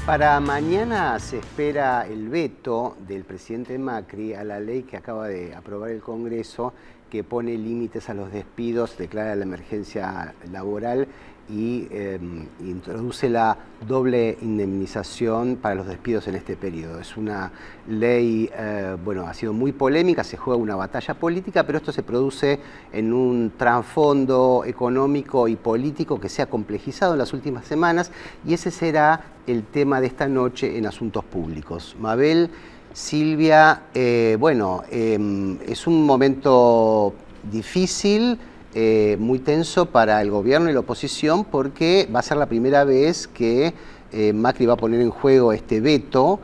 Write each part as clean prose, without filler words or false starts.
Para mañana se espera el veto del presidente Macri a la ley que acaba de aprobar el Congreso, que pone límites a los despidos, declara la emergencia laboral y introduce la doble indemnización para los despidos en este periodo. Es una ley, ha sido muy polémica, se juega una batalla política, pero esto se produce en un trasfondo económico y político que se ha complejizado en las últimas semanas, y ese será el tema de esta noche en Asuntos Públicos. Mabel, Silvia, es un momento difícil, muy tenso para el gobierno y la oposición, porque va a ser la primera vez que Macri va a poner en juego este veto,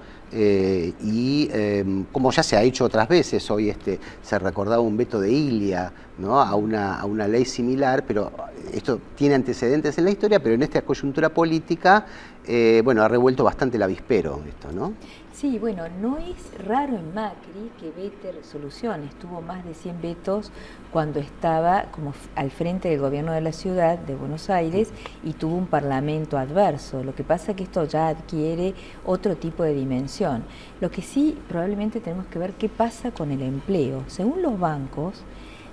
como ya se ha hecho otras veces. Hoy se recordaba un veto de Ilia, ¿no?, a una ley similar, pero esto tiene antecedentes en la historia, pero en esta coyuntura política, ha revuelto bastante el avispero esto, ¿no? Sí, bueno, no es raro en Macri que vete resoluciones. Tuvo más de 100 vetos cuando estaba como al frente del gobierno de la ciudad de Buenos Aires y tuvo un parlamento adverso. Lo que pasa es que esto ya adquiere otro tipo de dimensión. Lo que sí probablemente tenemos que ver qué pasa con el empleo. Según los bancos,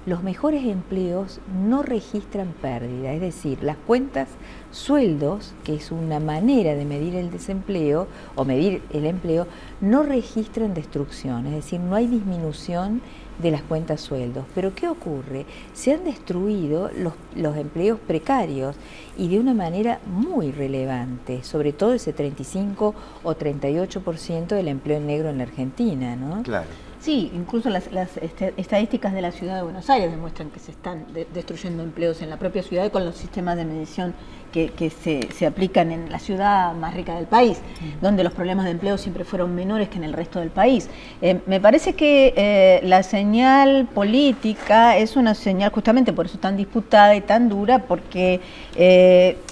los mejores empleos no registran pérdida, es decir, las cuentas sueldos, que es una manera de medir el desempleo o medir el empleo, no registran destrucción, es decir, no hay disminución de las cuentas sueldos. Pero ¿qué ocurre? Se han destruido los empleos precarios y de una manera muy relevante, sobre todo ese 35 o 38% del empleo negro en la Argentina, ¿no? Claro. Sí, incluso las estadísticas de la ciudad de Buenos Aires demuestran que se están destruyendo empleos en la propia ciudad y con los sistemas de medición que se aplican en la ciudad más rica del país, donde los problemas de empleo siempre fueron menores que en el resto del país. Me parece que la señal política es una señal justamente por eso tan disputada y tan dura, porque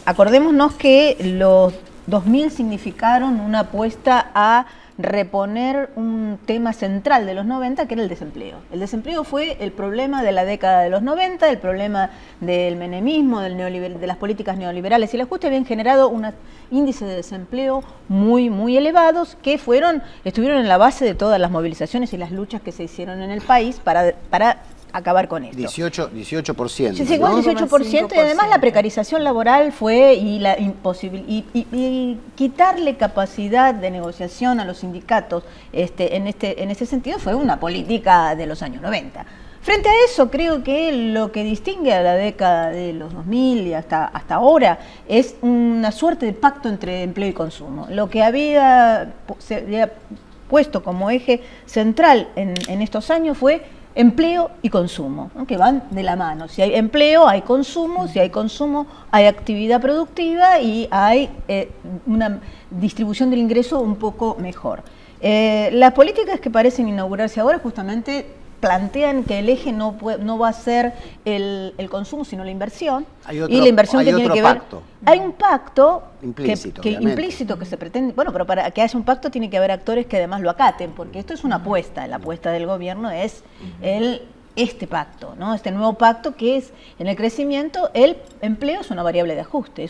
acordémonos que los 2000 significaron una apuesta a reponer un tema central de los 90, que era el desempleo. El desempleo fue el problema de la década de los 90, el problema del menemismo, de las políticas neoliberales, y el ajuste habían generado un índice de desempleo muy, muy elevados que estuvieron en la base de todas las movilizaciones y las luchas que se hicieron en el país para acabar con esto. 18%. Sí, llegó al 18%, y además la precarización laboral fue y quitarle capacidad de negociación a los sindicatos en ese sentido fue una política de los años 90. Frente a eso, creo que lo que distingue a la década de los 2000 y hasta ahora es una suerte de pacto entre empleo y consumo. Lo que se había puesto como eje central en estos años fue empleo y consumo, ¿no?, que van de la mano. Si hay empleo, hay consumo, si hay consumo, hay actividad productiva y hay una distribución del ingreso un poco mejor. Las políticas que parecen inaugurarse ahora justamente plantean que el eje no va a ser el consumo, sino la inversión. Y la inversión que tiene que ver. Hay un pacto implícito que se pretende. Bueno, pero para que haya un pacto tiene que haber actores que además lo acaten, porque esto es una apuesta. La apuesta del gobierno es este pacto, ¿no? Este nuevo pacto que es en el crecimiento. El empleo es una variable de ajuste,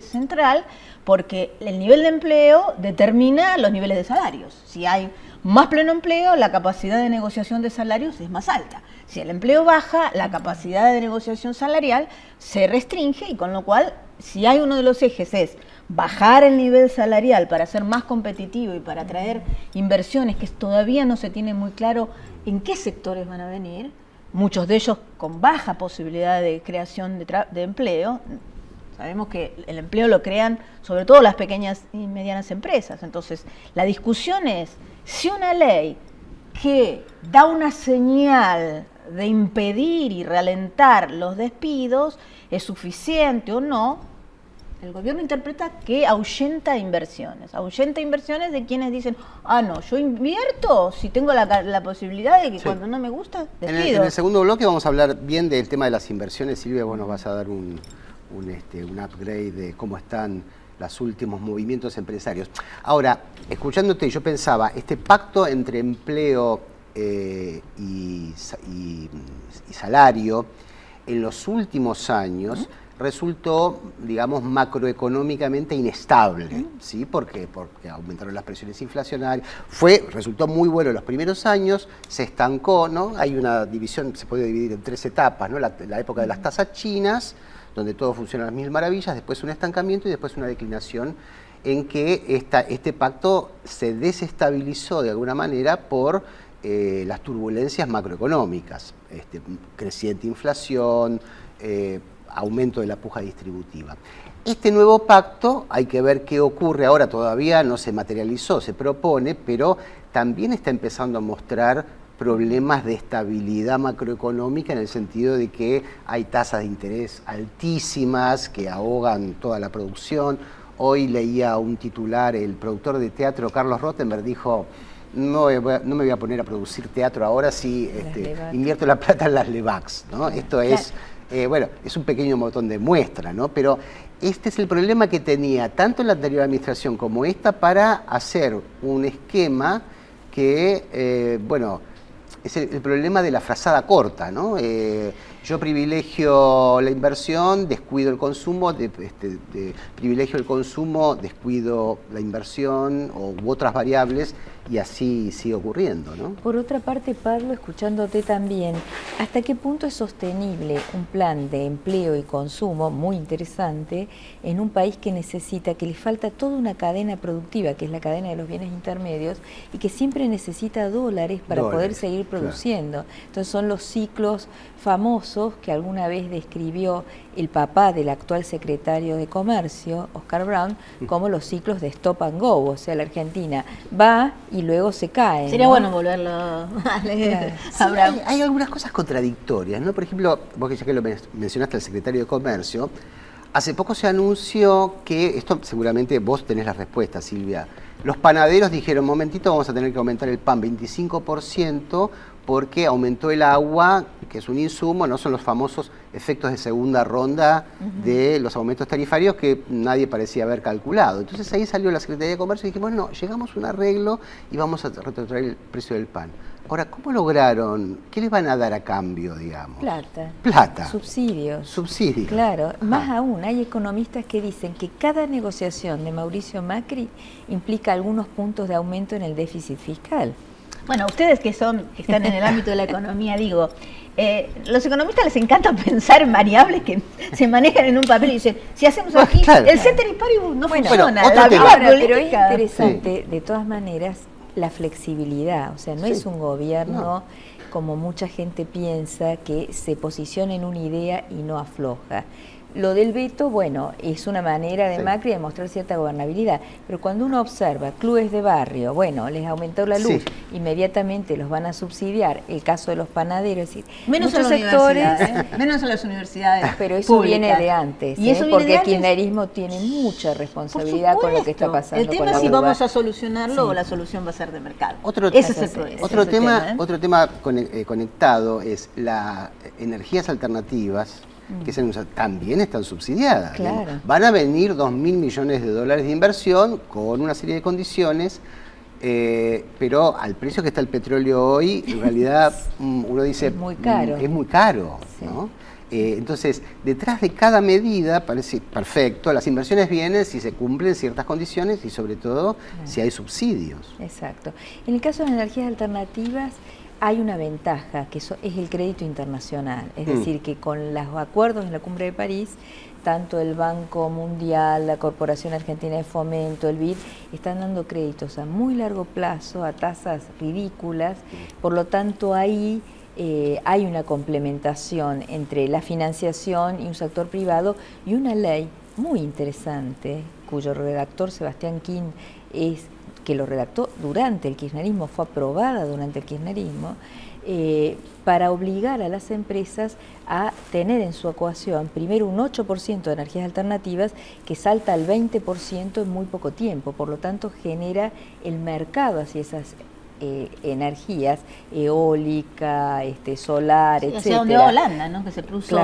central, porque el nivel de empleo determina los niveles de salarios. Si hay más pleno empleo, la capacidad de negociación de salarios es más alta. Si el empleo baja, la capacidad de negociación salarial se restringe, y con lo cual, si hay uno de los ejes es bajar el nivel salarial para ser más competitivo y para atraer inversiones que todavía no se tiene muy claro en qué sectores van a venir, muchos de ellos con baja posibilidad de creación de empleo. Sabemos que el empleo lo crean sobre todo las pequeñas y medianas empresas. Entonces, la discusión es si una ley que da una señal de impedir y ralentar los despidos es suficiente o no. El gobierno interpreta que ahuyenta inversiones de quienes dicen, no, yo invierto si tengo la posibilidad de que cuando no me gusta, despido. En el segundo bloque vamos a hablar bien del tema de las inversiones. Silvia, vos nos vas a dar un upgrade de cómo están los últimos movimientos empresarios. Ahora, escuchándote, yo pensaba, este pacto entre empleo y salario, en los últimos años resultó, digamos, macroeconómicamente inestable, ¿sí? Porque aumentaron las presiones inflacionarias. Resultó muy bueno en los primeros años, se estancó, ¿no? Hay una división, se puede dividir en 3 etapas, ¿no? La época de las tasas chinas, donde todo funciona a las mil maravillas, después un estancamiento y después una declinación en que este pacto se desestabilizó de alguna manera por las turbulencias macroeconómicas, creciente inflación, aumento de la puja distributiva. Este nuevo pacto, hay que ver qué ocurre ahora, todavía no se materializó, se propone, pero también está empezando a mostrar problemas de estabilidad macroeconómica en el sentido de que hay tasas de interés altísimas que ahogan toda la producción. Hoy leía un titular, el productor de teatro Carlos Rottenberg dijo: no me voy a poner a producir teatro ahora si invierto la plata en las Levax, ¿no? Esto es, bueno, es un pequeño botón de muestra, ¿no? Pero este es el problema que tenía tanto la anterior administración como esta para hacer un esquema que, bueno, es el problema de la frazada corta, ¿no? Yo privilegio la inversión, descuido el consumo, privilegio el consumo, descuido la inversión u otras variables, y así sigue ocurriendo, ¿no? Por otra parte, Pablo, escuchándote también, ¿hasta qué punto es sostenible un plan de empleo y consumo muy interesante en un país que necesita, que le falta toda una cadena productiva, que es la cadena de los bienes intermedios, y que siempre necesita dólares para poder seguir produciendo? Claro. Entonces son los ciclos famosos que alguna vez describió el papá del actual secretario de Comercio, Oscar Brown, como los ciclos de stop and go, o sea, la Argentina va y luego se cae. Sería, ¿no?, bueno volverlo a Brown. Hay algunas cosas contradictorias, ¿no? Por ejemplo, vos ya que lo mencionaste al secretario de Comercio, hace poco se anunció que, esto seguramente vos tenés la respuesta, Silvia, los panaderos dijeron: momentito, vamos a tener que aumentar el pan 25%, porque aumentó el agua, que es un insumo, no son los famosos efectos de segunda ronda de los aumentos tarifarios que nadie parecía haber calculado. Entonces ahí salió la Secretaría de Comercio y dijimos: no, llegamos a un arreglo y vamos a retrotraer el precio del pan. Ahora, ¿cómo lograron? ¿Qué les van a dar a cambio, digamos? Plata. Plata. Subsidios. Subsidios. Claro. Más aún, hay economistas que dicen que cada negociación de Mauricio Macri implica algunos puntos de aumento en el déficit fiscal. Bueno, ustedes que están en el ámbito de la economía, digo, los economistas les encanta pensar en variables que se manejan en un papel y dicen: si hacemos aquí, claro, el ceteris paribus no funciona. Pero es interesante, de todas maneras, la flexibilidad. O sea, no es un gobierno, como mucha gente piensa, que se posiciona en una idea y no afloja. Lo del veto, bueno, es una manera de Macri de mostrar cierta gobernabilidad, pero cuando uno observa clubes de barrio, bueno, les aumentó la luz, inmediatamente los van a subsidiar, el caso de los panaderos, es decir, menos muchos sectores, menos a las universidades pero eso públicas. Viene de antes, ¿Y eso porque viene el kirchnerismo tiene mucha responsabilidad con lo que está pasando. El tema es si vamos a solucionarlo o la solución va a ser de mercado. Ese es el problema. Otro tema conectado es las energías alternativas, que también están subsidiadas. Claro. Van a venir 2.000 millones de dólares de inversión con una serie de condiciones, pero al precio que está el petróleo hoy, en realidad uno dice: es muy caro. Es muy caro, ¿no? Entonces, detrás de cada medida, parece perfecto, las inversiones vienen si se cumplen ciertas condiciones y sobre todo si hay subsidios. Exacto. En el caso de las energías alternativas, hay una ventaja, que es el crédito internacional, es decir, que con los acuerdos en la Cumbre de París, tanto el Banco Mundial, la Corporación Argentina de Fomento, el BID, están dando créditos a muy largo plazo, a tasas ridículas, por lo tanto ahí hay una complementación entre la financiación y un sector privado, y una ley muy interesante, cuyo redactor Sebastián King que lo redactó durante el kirchnerismo, fue aprobada durante el kirchnerismo, para obligar a las empresas a tener en su ecuación primero un 8% de energías alternativas que salta al 20% en muy poco tiempo, por lo tanto genera el mercado hacia esas energías, eólica, solar, etc. Hacia donde va Holanda, ¿no? Que se puso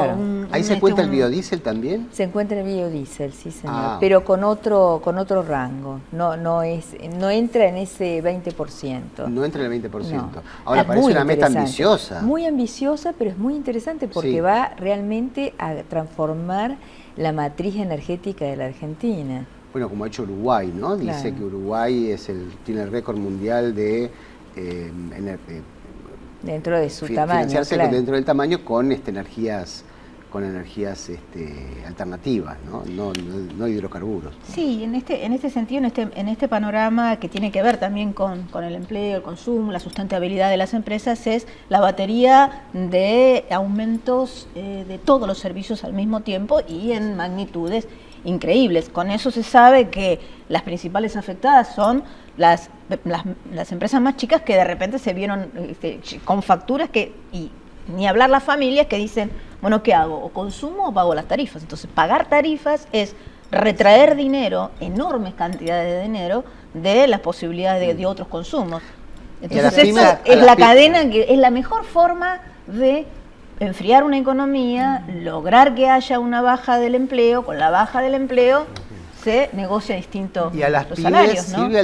¿Ahí se cuenta el biodiesel también? Se encuentra el biodiesel, sí, señor, pero con otro rango, no entra en ese 20%. No entra en el 20%. No. Ahora parece una meta ambiciosa. Muy ambiciosa, pero es muy interesante porque va realmente a transformar la matriz energética de la Argentina. Bueno, como ha hecho Uruguay, ¿no? Dice Claro. que Uruguay tiene el récord mundial de Dentro de su tamaño, financiarse claro. dentro del tamaño con energías alternativas, no hidrocarburos. Sí, en este sentido, en este panorama que tiene que ver también con el empleo, el consumo, la sustentabilidad de las empresas, es la batería de aumentos de todos los servicios al mismo tiempo y en magnitudes increíbles. Con eso se sabe que las principales afectadas son las empresas más chicas, que de repente se vieron con facturas y ni hablar las familias que dicen, bueno, ¿qué hago? ¿O consumo o pago las tarifas? Entonces, pagar tarifas es retraer dinero, enormes cantidades de dinero, de las posibilidades de otros consumos. Entonces, es la cadena que es la mejor forma de enfriar una economía, lograr que haya una baja del empleo. Con la baja del empleo se negocia distinto y a las los pymes, salarios, ¿no? Silvia,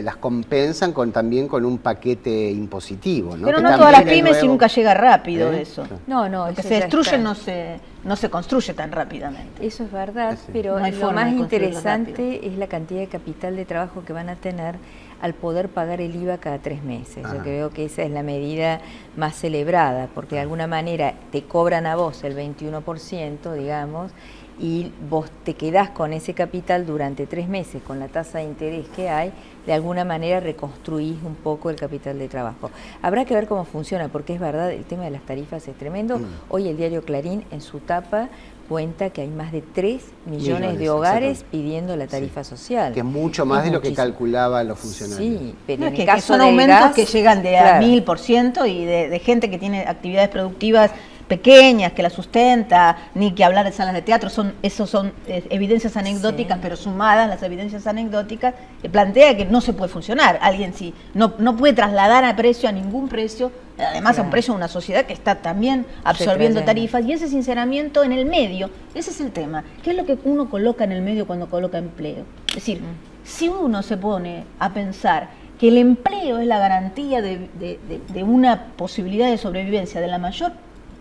las compensan también con un paquete impositivo, ¿no? Pero Que no también todas las es pymes y nuevo. nunca llega rápido eso. No, Lo que eso se ya destruye está. no se construye tan rápidamente. Eso es verdad, Sí. pero No hay lo forma más de construirlo interesante es la cantidad de capital de trabajo que van a tener al poder pagar el IVA cada 3 meses. Yo creo que esa es la medida más celebrada, porque de alguna manera te cobran a vos el 21%, digamos, y vos te quedás con ese capital durante 3 meses, con la tasa de interés que hay, de alguna manera reconstruís un poco el capital de trabajo. Habrá que ver cómo funciona, porque es verdad, el tema de las tarifas es tremendo. Hoy el diario Clarín, en su tapa, cuenta que hay más de 3 millones de hogares pidiendo la tarifa social. Que es mucho más de lo que muchísimo. calculaban los funcionarios. Sí, pero No, en es el que caso son del aumentos gas, que llegan de claro, a 1000% y de gente que tiene actividades productivas pequeñas, que la sustenta, ni que hablar de salas de teatro, esos son evidencias anecdóticas, Sí. pero sumadas las evidencias anecdóticas, plantea que no se puede funcionar. Alguien sí, no puede trasladar a precio, a ningún precio, además a un Claro. precio de una sociedad que está también absorbiendo Retrayendo. tarifas, y ese sinceramiento en el medio, ese es el tema. ¿Qué es lo que uno coloca en el medio cuando coloca empleo? Es decir, si uno se pone a pensar que el empleo es la garantía de una posibilidad de sobrevivencia de la mayor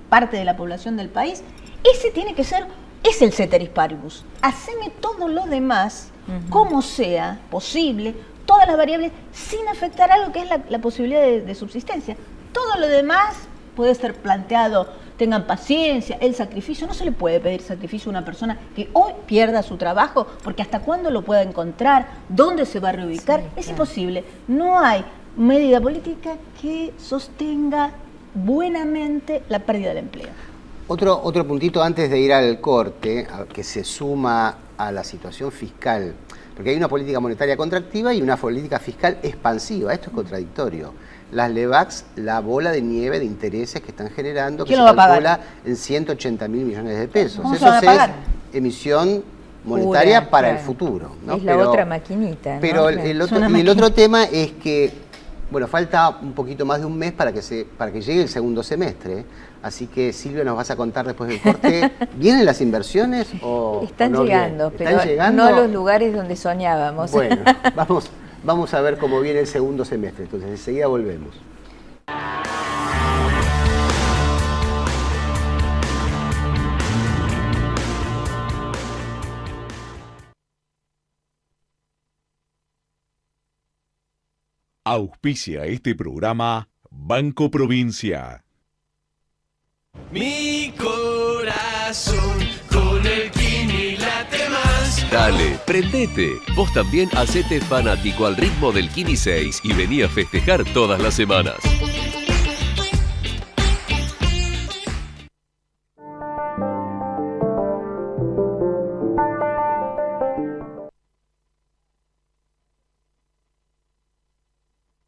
parte de la población del país, ese tiene que ser, es el ceteris paribus. Haceme todo lo demás, como sea posible, todas las variables, sin afectar a lo que es la posibilidad de subsistencia. Todo lo demás puede ser planteado, tengan paciencia, el sacrificio. No se le puede pedir sacrificio a una persona que hoy pierda su trabajo, porque hasta cuándo lo pueda encontrar, dónde se va a reubicar, Sí, es claro. imposible. No hay medida política que sostenga buenamente la pérdida del empleo. Otro puntito antes de ir al corte, que se suma a la situación fiscal, porque hay una política monetaria contractiva y una política fiscal expansiva. Esto es contradictorio. Las LEVACs, la bola de nieve de intereses que están generando, que ¿Quién se lo va a calcula pagar? en 180.000 millones de pesos. ¿Cómo se Eso van a pagar? es emisión monetaria Pura, para claro. el futuro, ¿no? Es la otra maquinita, ¿no? Pero Claro. el Es una otro maquinita. tema es que, bueno, falta un poquito más de un mes para que llegue el segundo semestre. Así que, Silvia, nos vas a contar después del corte, ¿vienen las inversiones o Están no llegando, vienen? pero ¿Están llegando? no a los lugares donde soñábamos. Bueno, vamos a ver cómo viene el segundo semestre. Entonces, enseguida volvemos. Auspicia este programa Banco Provincia. Mi corazón con el Kini late más. Dale, prendete. Vos también hacete fanático al ritmo del Kini 6 y vení a festejar todas las semanas.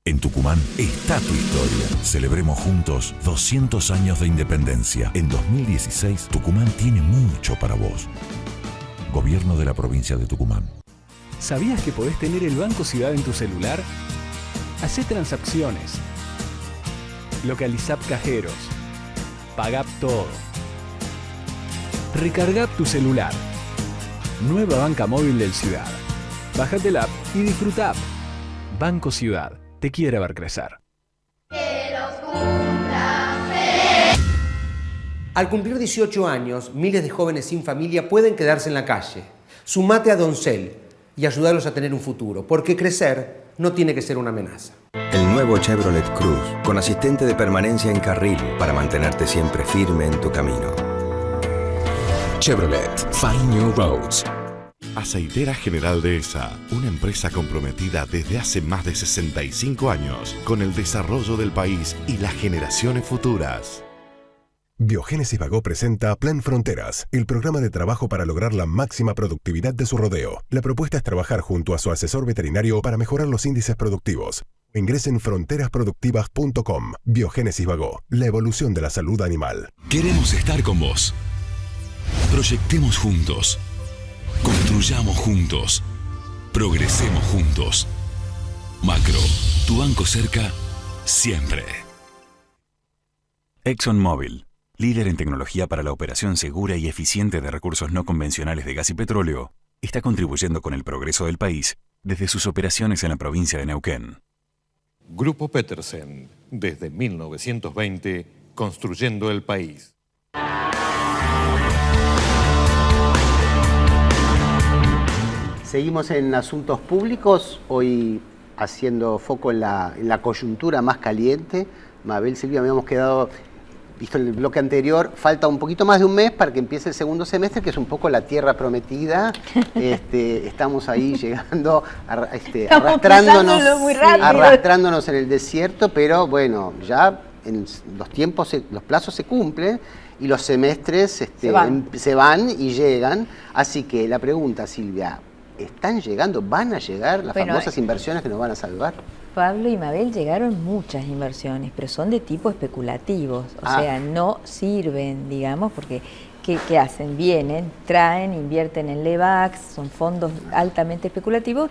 En Tucumán está tu historia. Celebremos juntos 200 años de independencia. En 2016, Tucumán tiene mucho para vos. Gobierno de la provincia de Tucumán. ¿Sabías que podés tener el Banco Ciudad en tu celular? Hacé transacciones. Localizá cajeros. Pagá todo. Recargá tu celular. Nueva banca móvil del Ciudad. Bájate la app y disfruta. Banco Ciudad. Te quiere ver crecer. Al cumplir 18 años, miles de jóvenes sin familia pueden quedarse en la calle. Sumate a Doncel y ayudarlos a tener un futuro, porque crecer no tiene que ser una amenaza. El nuevo Chevrolet Cruz, con asistente de permanencia en carril para mantenerte siempre firme en tu camino. Chevrolet, Find New Roads. Aceitera General Dehesa, una empresa comprometida desde hace más de 65 años con el desarrollo del país y las generaciones futuras. Biogénesis Bagó presenta Plan Fronteras, el programa de trabajo para lograr la máxima productividad de su rodeo. La propuesta es trabajar junto a su asesor veterinario para mejorar los índices productivos. Ingresen en fronterasproductivas.com. Biogénesis Bagó, la evolución de la salud animal. Queremos estar con vos. Proyectemos juntos. Construyamos juntos. Progresemos juntos. Macro, tu banco cerca, siempre. ExxonMobil, líder en tecnología para la operación segura y eficiente de recursos no convencionales de gas y petróleo, está contribuyendo con el progreso del país desde sus operaciones en la provincia de Neuquén. Grupo Petersen, desde 1920, construyendo el país. Seguimos en asuntos públicos, hoy haciendo foco en la coyuntura más caliente. Mabel, Silvia, habíamos quedado, visto en el bloque anterior, falta un poquito más de un mes para que empiece el segundo semestre, que es un poco la tierra prometida. Estamos ahí llegando, arrastrándonos en el desierto, pero bueno, ya en los plazos se cumplen y los semestres se van y llegan. Así que la pregunta, Silvia, ¿están llegando, van a llegar las famosas inversiones que nos van a salvar? Pablo y Mabel, llegaron muchas inversiones, pero son de tipo especulativos, o sea, no sirven, digamos, porque ¿qué hacen? Vienen, traen, invierten en Levax, son fondos altamente especulativos.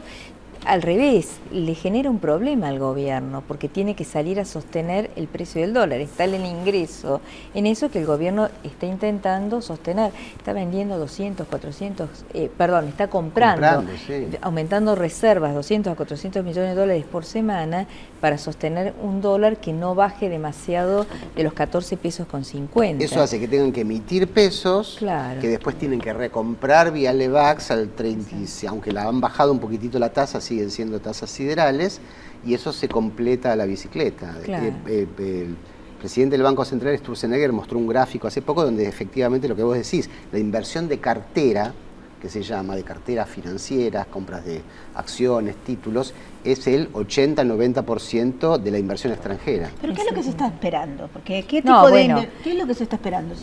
Al revés, le genera un problema al gobierno porque tiene que salir a sostener el precio del dólar, está el ingreso en eso que el gobierno está intentando sostener, está vendiendo 200, 400, está comprando sí, aumentando reservas, 200 a 400 millones de dólares por semana para sostener un dólar que no baje demasiado de los 14 pesos con 50. Eso hace que tengan que emitir pesos, claro, que después tienen que recomprar vía Levax al 30, aunque la han bajado un poquitito la tasa, siguen siendo tasas siderales, y eso se completa a la bicicleta. Claro. El presidente del Banco Central, Sturzenegger, mostró un gráfico hace poco donde efectivamente lo que vos decís, la inversión de cartera, que se llama de carteras financieras, compras de acciones, títulos, es el 80-90% de la inversión extranjera. ¿Pero qué es lo que se está esperando? Porque ¿qué es lo que se está esperando?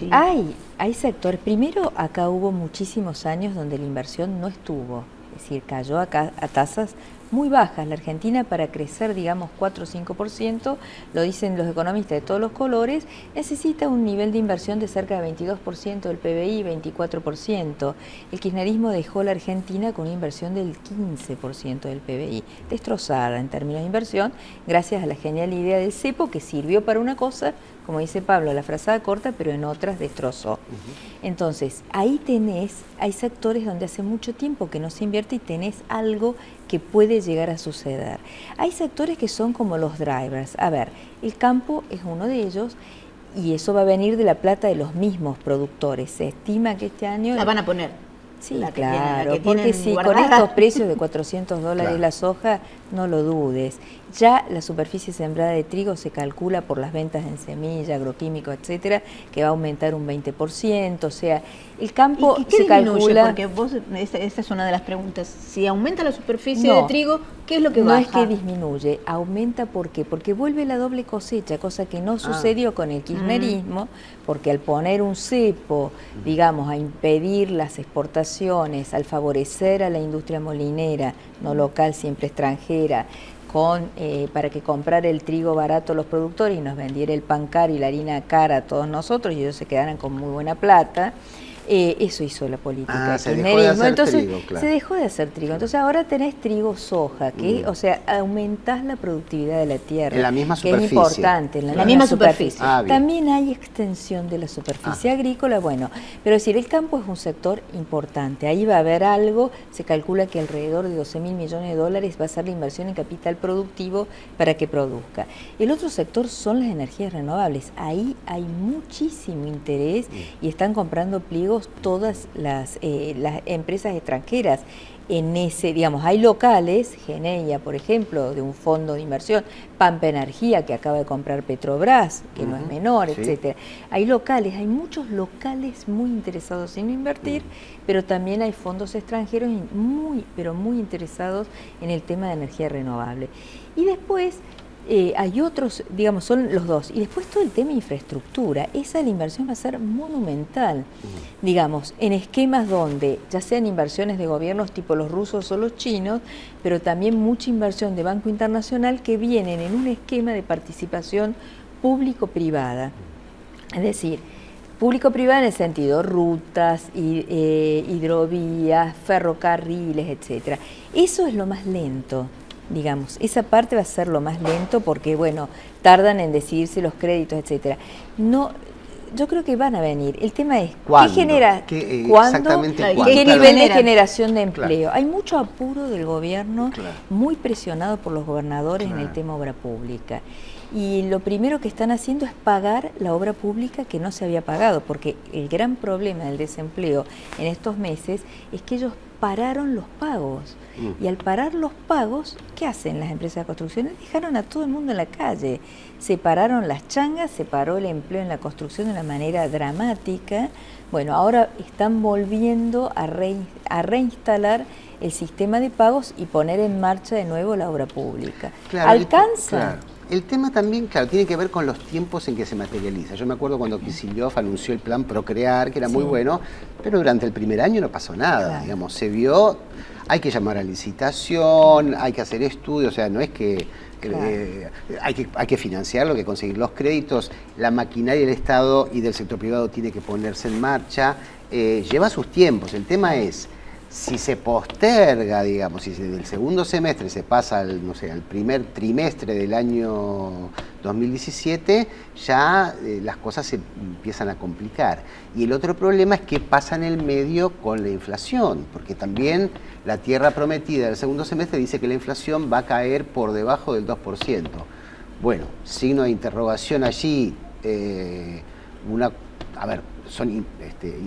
Hay sectores. Primero, acá hubo muchísimos años donde la inversión no estuvo. Es decir, cayó acá a tasas muy bajas. La Argentina, para crecer, digamos, 4 o 5%, lo dicen los economistas de todos los colores, necesita un nivel de inversión de cerca de 22% del PBI, 24%. El kirchnerismo dejó la Argentina con una inversión del 15% del PBI, destrozada en términos de inversión, gracias a la genial idea del cepo, que sirvió para una cosa, como dice Pablo, la frazada corta, pero en otras destrozó. Entonces, ahí hay sectores donde hace mucho tiempo que no se invierte y tenés algo que puede llegar a suceder. Hay sectores que son como los drivers. A ver, el campo es uno de ellos y eso va a venir de la plata de los mismos productores. Se estima que este año... La van a poner. Sí, claro, porque si con estos precios de $400 la soja, no lo dudes. Ya la superficie sembrada de trigo se calcula por las ventas en semilla, agroquímico, etcétera, que va a aumentar un 20%, o sea, el campo ¿Y qué se calcula... Porque esta es una de las preguntas. Si aumenta la superficie de trigo, ¿qué es lo que baja? No es que disminuye, aumenta ¿por qué? Porque vuelve la doble cosecha, cosa que no sucedió con el kirchnerismo, porque al poner un cepo, digamos, a impedir las exportaciones, al favorecer a la industria molinera, no local, siempre extranjera, para que comprara el trigo barato los productores y nos vendiera el pan caro y la harina cara a todos nosotros y ellos se quedaran con muy buena plata, Eso hizo la política. Se dejó de hacer Entonces, trigo, claro. se dejó de hacer trigo. Entonces ahora tenés trigo soja, que, o sea, aumentás la productividad de la tierra. En la misma superficie. Que es importante, en la misma superficie. También hay extensión de la superficie agrícola, bueno, pero es decir, el campo es un sector importante. Ahí va a haber algo, se calcula que alrededor de 12.000 millones de dólares va a ser la inversión en capital productivo para que produzca. El otro sector son las energías renovables. Ahí hay muchísimo interés y están comprando pliegos todas las empresas extranjeras. En ese, digamos, hay locales, Geneia, por ejemplo, de un fondo de inversión, Pampa Energía, que acaba de comprar Petrobras, que no es menor, etcétera. Hay locales, hay muchos locales muy interesados en invertir, pero también hay fondos extranjeros muy, pero muy interesados en el tema de energía renovable. Y después hay otros, digamos, son los dos. Y después todo el tema de infraestructura. Esa de la inversión va a ser monumental. Digamos, en esquemas donde, ya sean inversiones de gobiernos tipo los rusos o los chinos, pero también mucha inversión de Banco Internacional que vienen en un esquema de participación público-privada. Es decir, público-privada en el sentido rutas, hidrovías, ferrocarriles, etcétera. Eso es lo más lento. Digamos, esa parte va a ser lo más lento porque, bueno, tardan en decidirse los créditos, etcétera. No, yo creo que van a venir. El tema es, ¿cuándo? ¿qué genera? ¿Cuándo? ¿Y qué nivel de generación de empleo? Hay mucho apuro del gobierno, muy presionado por los gobernadores en el tema obra pública. Y lo primero que están haciendo es pagar la obra pública que no se había pagado, porque el gran problema del desempleo en estos meses es que ellos pararon los pagos. Y al parar los pagos, ¿qué hacen las empresas de construcción? Dejaron a todo el mundo en la calle. Se pararon las changas, se paró el empleo en la construcción de una manera dramática. Bueno, ahora están volviendo a reinstalar el sistema de pagos y poner en marcha de nuevo la obra pública. ¿Alcanza? El tema también, claro, tiene que ver con los tiempos en que se materializa. Yo me acuerdo cuando Kicillof anunció el plan Procrear, que era muy bueno, pero durante el primer año no pasó nada, digamos, se vio, hay que llamar a licitación, hay que hacer estudios, o sea, no es que hay que financiarlo, hay que conseguir los créditos, la maquinaria del Estado y del sector privado tiene que ponerse en marcha, lleva sus tiempos. El tema es, si se posterga, digamos, si del segundo semestre se pasa al, no sé, al primer trimestre del año 2017, ya las cosas se empiezan a complicar. Y el otro problema es qué pasa en el medio con la inflación, porque también la tierra prometida del segundo semestre dice que la inflación va a caer por debajo del 2%. Bueno, signo de interrogación allí, son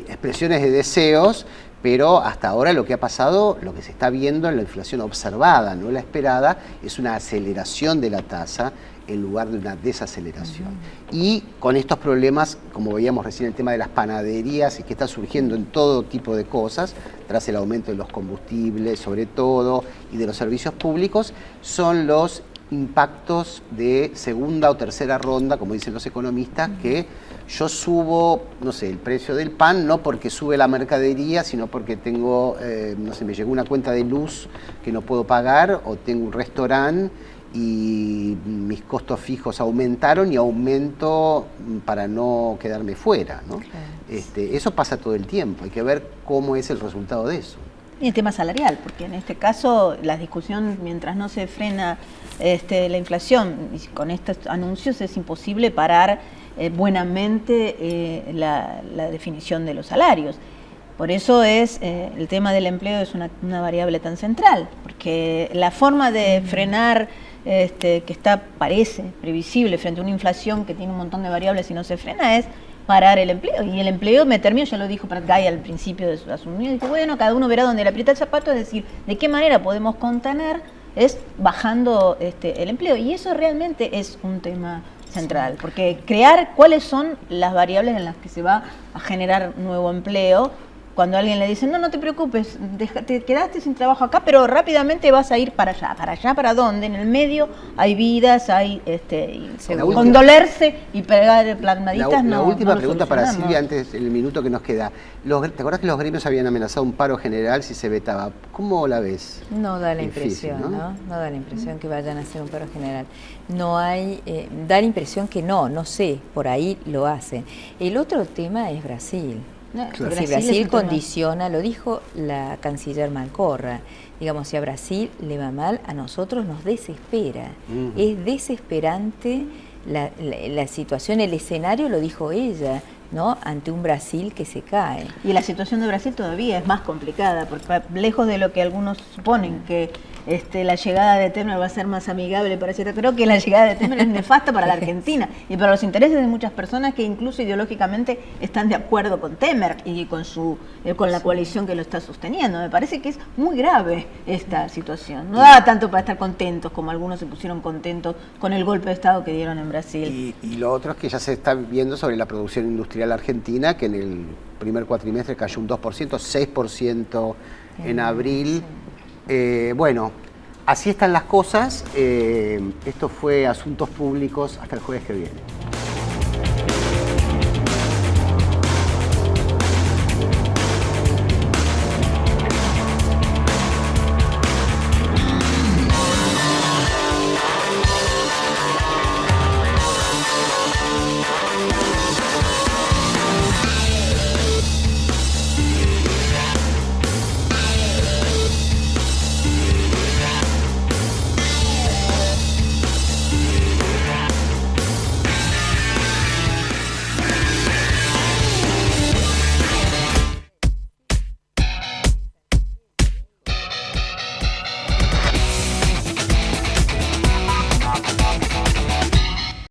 expresiones de deseos, pero hasta ahora lo que ha pasado, lo que se está viendo en la inflación observada, no la esperada, es una aceleración de la tasa en lugar de una desaceleración. Y con estos problemas, como veíamos recién el tema de las panaderías, y que está surgiendo en todo tipo de cosas, tras el aumento de los combustibles sobre todo, y de los servicios públicos, son los impactos de segunda o tercera ronda, como dicen los economistas, que yo subo, no sé, el precio del pan, no porque sube la mercadería, sino porque tengo, no sé, me llegó una cuenta de luz que no puedo pagar, o tengo un restaurante y mis costos fijos aumentaron y aumento para no quedarme fuera, ¿no? Eso pasa todo el tiempo, hay que ver cómo es el resultado de eso. Y el tema salarial, porque en este caso la discusión, mientras no se frena la inflación, y con estos anuncios es imposible parar buenamente la definición de los salarios. Por eso el tema del empleo es una variable tan central, porque la forma de frenar que parece previsible frente a una inflación que tiene un montón de variables y no se frena es parar el empleo. Y el empleo, me termino, ya lo dijo Prat Gai al principio de su asunción, dijo, bueno, cada uno verá dónde le aprieta el zapato, es decir, de qué manera podemos contener, es bajando el empleo. Y eso realmente es un tema central, porque crear cuáles son las variables en las que se va a generar nuevo empleo. Cuando alguien le dice, no te preocupes, te quedaste sin trabajo acá, pero rápidamente vas a ir para allá. ¿Para allá para dónde? En el medio hay vidas, hay con dolerse y pegar palmaditas. La última pregunta para Silvia, antes del minuto que nos queda. ¿Te acuerdas que los gremios habían amenazado un paro general si se vetaba? ¿Cómo la ves? No da la impresión, ¿no? No da la impresión que vayan a hacer un paro general. No hay, da la impresión que no sé, por ahí lo hacen. El otro tema es Brasil. Si Brasil condiciona, lo dijo la canciller Malcorra, digamos, si a Brasil le va mal, a nosotros nos desespera. Es desesperante la situación, el escenario, lo dijo ella, ¿no? Ante un Brasil que se cae. Y la situación de Brasil todavía es más complicada, porque lejos de lo que algunos suponen que la llegada de Temer va a ser más amigable para Chile, creo que la llegada de Temer es nefasta para la Argentina y para los intereses de muchas personas que incluso ideológicamente están de acuerdo con Temer y con la coalición que lo está sosteniendo. Me parece que es muy grave esta situación. No da tanto para estar contentos como algunos se pusieron contentos con el golpe de Estado que dieron en Brasil. Y lo otro es que ya se está viendo sobre la producción industrial argentina, que en el primer cuatrimestre cayó un 2%, 6% en abril. Bueno, así están las cosas. Esto fue Asuntos Públicos. Hasta el jueves que viene.